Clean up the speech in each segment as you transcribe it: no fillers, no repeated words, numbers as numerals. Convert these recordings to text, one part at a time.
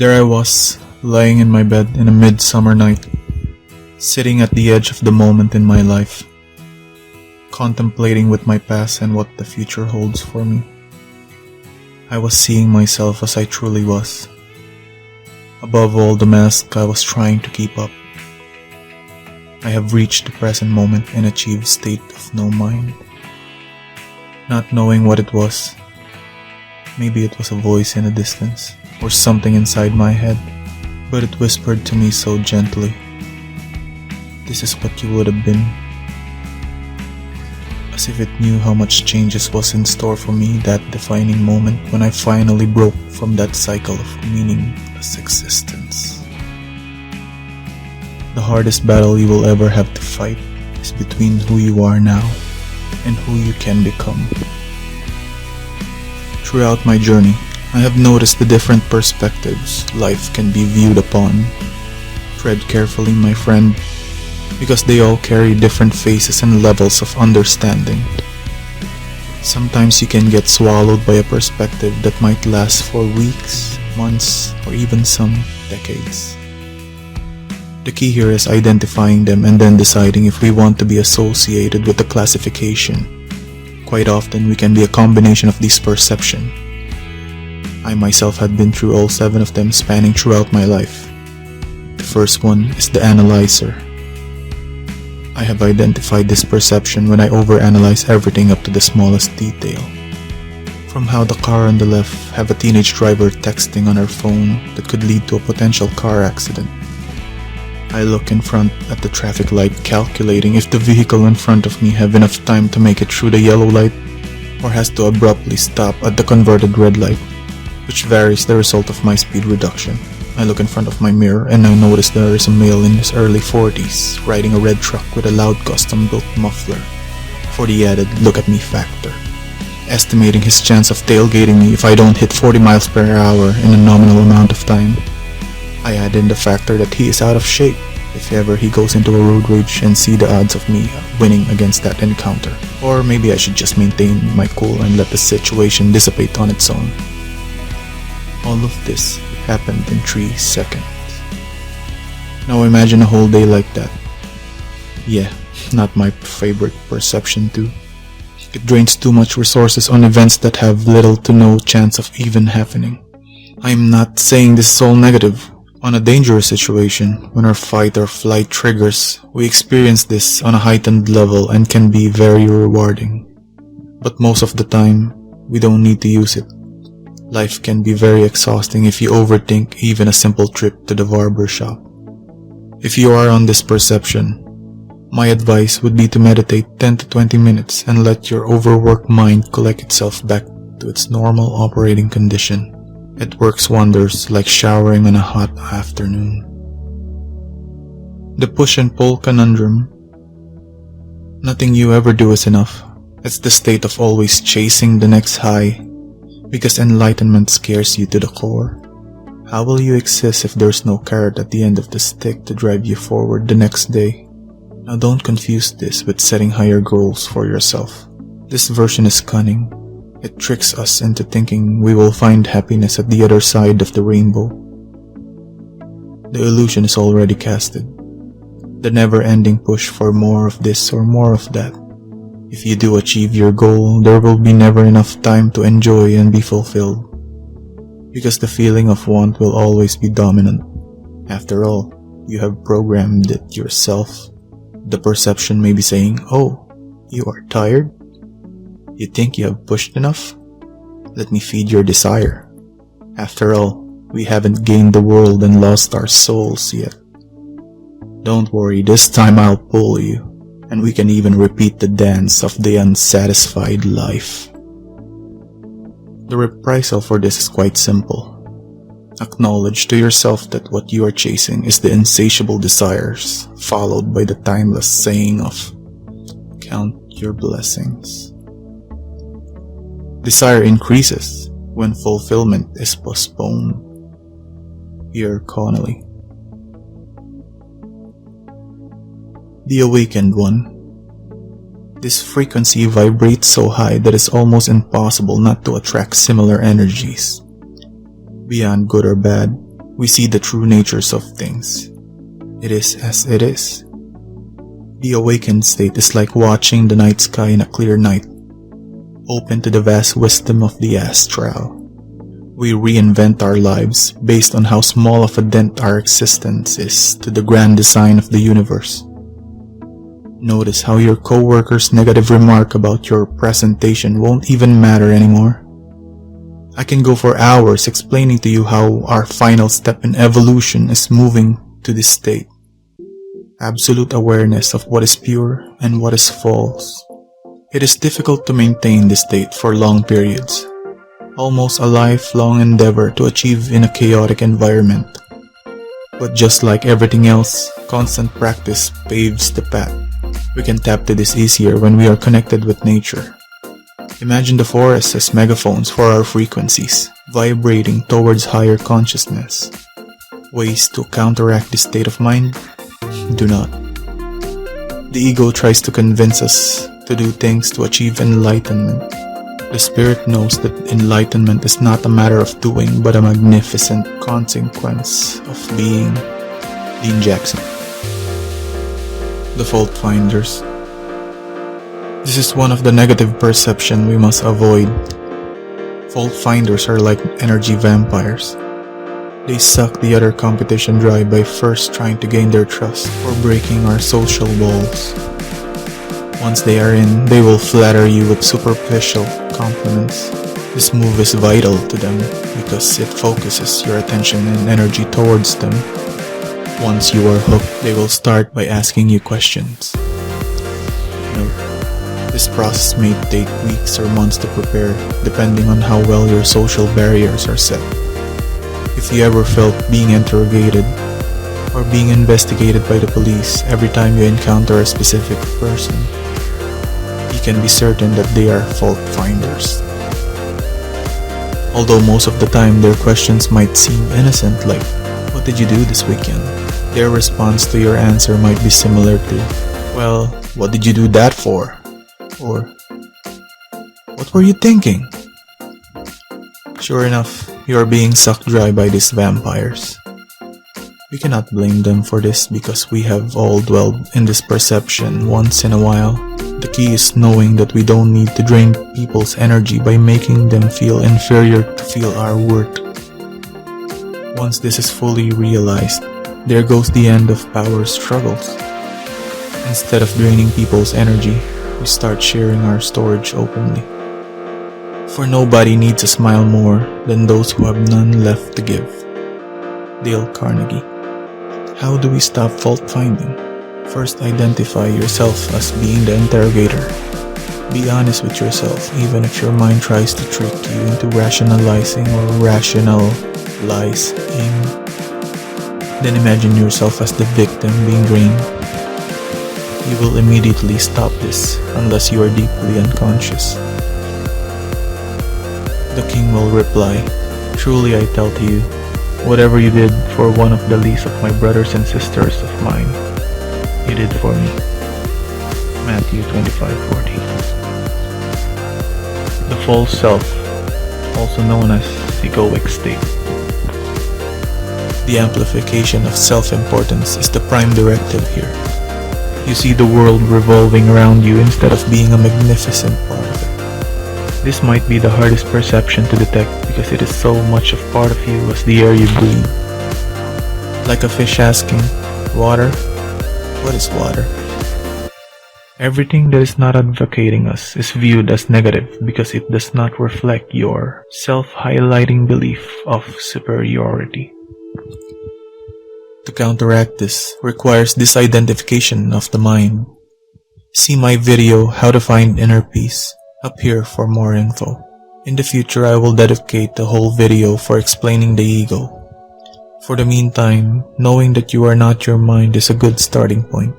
There I was, lying in my bed in a midsummer night, sitting at the edge of the moment in my life, contemplating with my past and what the future holds for me. I was seeing myself as I truly was. Above all the mask I was trying to keep up. I have reached the present moment and achieved state of no mind. Not knowing what it was. Maybe it was a voice in the distance, or something inside my head, but it whispered to me so gently, "This is what you would have been." As if it knew how much changes was in store for me that defining moment when I finally broke from that cycle of meaningless existence. The hardest battle you will ever have to fight is between who you are now and who you can become. Throughout my journey, I have noticed the different perspectives life can be viewed upon. Tread carefully, my friend, because they all carry different phases and levels of understanding. Sometimes you can get swallowed by a perspective that might last for weeks, months, or even some decades. The key here is identifying them and then deciding if we want to be associated with the classification. Quite often we can be a combination of these perceptions. I myself had been through all 7 of them spanning throughout my life. The first one is the analyzer. I have identified this perception when I overanalyze everything up to the smallest detail. From how the car on the left have a teenage driver texting on her phone that could lead to a potential car accident. I look in front at the traffic light, calculating if the vehicle in front of me have enough time to make it through the yellow light or has to abruptly stop at the converted red light, which varies the result of my speed reduction. I look in front of my mirror and I notice there is a male in his early 40s riding a red truck with a loud custom-built muffler for the added look at me factor, estimating his chance of tailgating me if I don't hit 40 miles per hour in a nominal amount of time. I add in the factor that he is out of shape if ever he goes into a road rage and see the odds of me winning against that encounter. Or maybe I should just maintain my cool and let the situation dissipate on its own. All of this happened in 3 seconds. Now imagine a whole day like that. Yeah, not my favorite perception too. It drains too much resources on events that have little to no chance of even happening. I'm not saying this is all negative. On a dangerous situation, when our fight or flight triggers, we experience this on a heightened level and can be very rewarding. But most of the time, we don't need to use it. Life can be very exhausting if you overthink even a simple trip to the barber shop. If you are on this perception, my advice would be to meditate 10 to 20 minutes and let your overworked mind collect itself back to its normal operating condition. It works wonders like showering on a hot afternoon. The push and pull conundrum. Nothing you ever do is enough. It's the state of always chasing the next high, because enlightenment scares you to the core. How will you exist if there's no carrot at the end of the stick to drive you forward the next day? Now don't confuse this with setting higher goals for yourself. This version is cunning. It tricks us into thinking we will find happiness at the other side of the rainbow. The illusion is already casted. The never-ending push for more of this or more of that. If you do achieve your goal, there will be never enough time to enjoy and be fulfilled. Because the feeling of want will always be dominant. After all, you have programmed it yourself. The perception may be saying, "Oh, you are tired? You think you have pushed enough? Let me feed your desire." After all, we haven't gained the world and lost our souls yet. Don't worry, this time I'll pull you, and we can even repeat the dance of the unsatisfied life. The reprisal for this is quite simple. Acknowledge to yourself that what you are chasing is the insatiable desires, followed by the timeless saying of, "Count your blessings." Desire increases when fulfillment is postponed. Pierre Connolly. The awakened one. This frequency vibrates so high that it's almost impossible not to attract similar energies. Beyond good or bad, we see the true natures of things. It is as it is. The awakened state is like watching the night sky in a clear night, open to the vast wisdom of the astral. We reinvent our lives based on how small of a dent our existence is to the grand design of the universe. Notice how your coworker's negative remark about your presentation won't even matter anymore. I can go for hours explaining to you how our final step in evolution is moving to this state. Absolute awareness of what is pure and what is false. It is difficult to maintain this state for long periods. Almost a lifelong endeavor to achieve in a chaotic environment. But just like everything else, constant practice paves the path. We can tap to this easier when we are connected with nature. Imagine the forest as megaphones for our frequencies, vibrating towards higher consciousness. Ways to counteract this state of mind? Do not. The ego tries to convince us to do things to achieve enlightenment. The spirit knows that enlightenment is not a matter of doing, but a magnificent consequence of being. Dean Jackson. The fault finders. This is one of the negative perception we must avoid. Fault finders are like energy vampires. They suck the other competition dry by first trying to gain their trust or breaking our social walls. Once they are in, they will flatter you with superficial compliments. This move is vital to them because it focuses your attention and energy towards them. Once you are hooked, they will start by asking you questions. Note, this process may take weeks or months to prepare, depending on how well your social barriers are set. If you ever felt being interrogated or being investigated by the police every time you encounter a specific person, you can be certain that they are fault finders. Although most of the time their questions might seem innocent, like, "What did you do this weekend?" Their response to your answer might be similar to, "Well, what did you do that for?" Or, "What were you thinking?" Sure enough, you are being sucked dry by these vampires. We cannot blame them for this because we have all dwelled in this perception once in a while. The key is knowing that we don't need to drain people's energy by making them feel inferior to feel our worth. Once this is fully realized, there goes the end of power struggles. Instead of draining people's energy, we start sharing our storage openly. For nobody needs a smile more than those who have none left to give. Dale Carnegie. How do we stop fault finding? First, identify yourself as being the interrogator. Be honest with yourself even if your mind tries to trick you into rationalizing or rationalizing. Then imagine yourself as the victim being drained. You will immediately stop this unless you are deeply unconscious. The king will reply, "Truly I tell to you, whatever you did for one of the least of my brothers and sisters of mine, you did for me." Matthew 25:40. The false self, also known as egoic state. The amplification of self-importance is the prime directive here. You see the world revolving around you instead of being a magnificent part of it. This might be the hardest perception to detect because it is so much of part of you as the air you breathe. Like a fish asking, "Water? What is water?" Everything that is not advocating us is viewed as negative because it does not reflect your self-highlighting belief of superiority. To counteract this requires disidentification of the mind. See my video, How to Find Inner Peace, up here for more info. In the future, I will dedicate the whole video for explaining the ego. For the meantime, knowing that you are not your mind is a good starting point.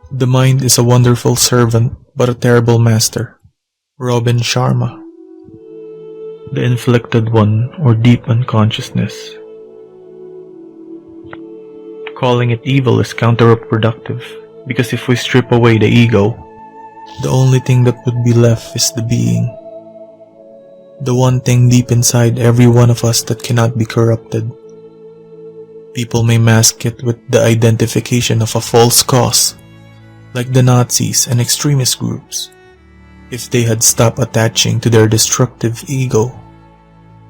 The mind is a wonderful servant, but a terrible master. Robin Sharma. The inflicted one, or deep unconsciousness. Calling it evil is counterproductive, because if we strip away the ego, the only thing that would be left is the being. The one thing deep inside every one of us that cannot be corrupted, People may mask it with the identification of a false cause, like the Nazis and extremist groups. If they had stopped attaching to their destructive ego,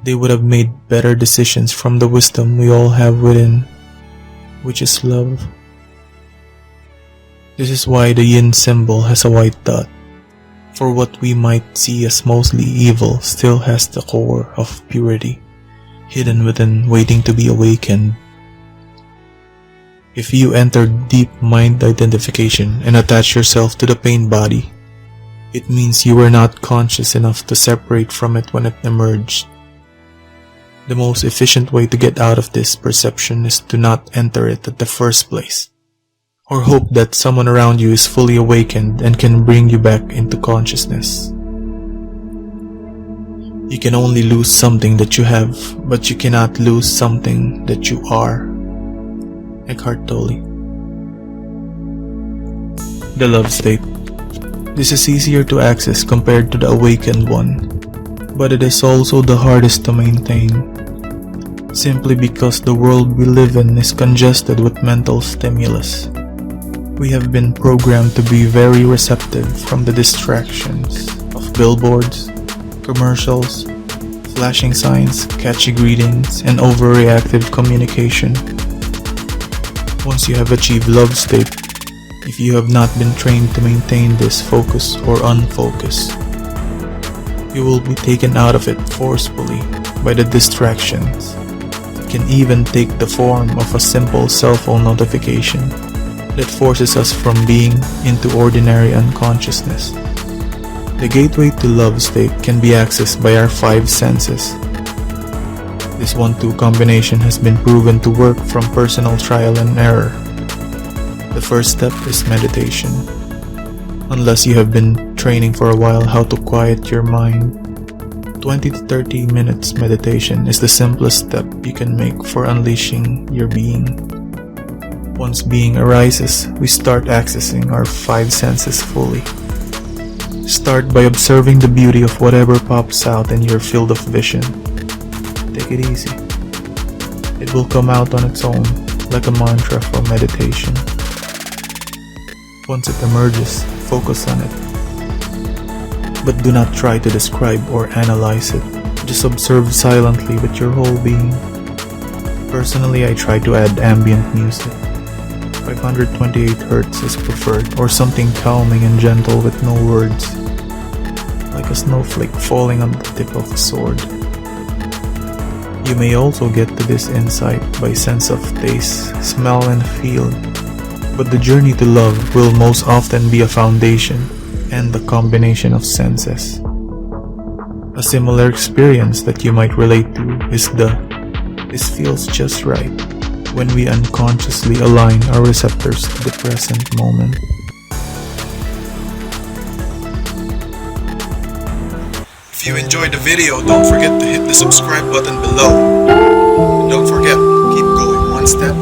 they would have made better decisions from the wisdom we all have within, which is love. This is why the yin symbol has a white dot, for what we might see as mostly evil still has the core of purity, hidden within, waiting to be awakened. If you enter deep mind identification and attach yourself to the pain body, it means you were not conscious enough to separate from it when it emerged. The most efficient way to get out of this perception is to not enter it at the first place, or hope that someone around you is fully awakened and can bring you back into consciousness. You can only lose something that you have, but you cannot lose something that you are. Eckhart Tolle. The love state. This is easier to access compared to the awakened one, but it is also the hardest to maintain, simply because the world we live in is congested with mental stimulus. We have been programmed to be very receptive from the distractions of billboards, commercials, flashing signs, catchy greetings, and overreactive communication. Once you have achieved love state, if you have not been trained to maintain this focus or unfocus, you will be taken out of it forcefully by the distractions. It can even take the form of a simple cell phone notification that forces us from being into ordinary unconsciousness. The gateway to love state can be accessed by our five senses. This 1-2 combination has been proven to work from personal trial and error. The first step is meditation. Unless you have been training for a while how to quiet your mind, 20 to 30 minutes meditation is the simplest step you can make for unleashing your being. Once being arises, we start accessing our five senses fully. Start by observing the beauty of whatever pops out in your field of vision. Take it easy. It will come out on its own, like a mantra for meditation. Once it emerges, focus on it. But do not try to describe or analyze it. Just observe silently with your whole being. Personally, I try to add ambient music. 528 Hz is preferred, or something calming and gentle with no words, like a snowflake falling on the tip of a sword. You may also get to this insight by sense of taste, smell, and feel, but the journey to love will most often be a foundation and the combination of senses. A similar experience that you might relate to is "this feels just right," when we unconsciously align our receptors to the present moment. If you enjoyed the video, don't forget to hit the subscribe button below. And don't forget, keep going one step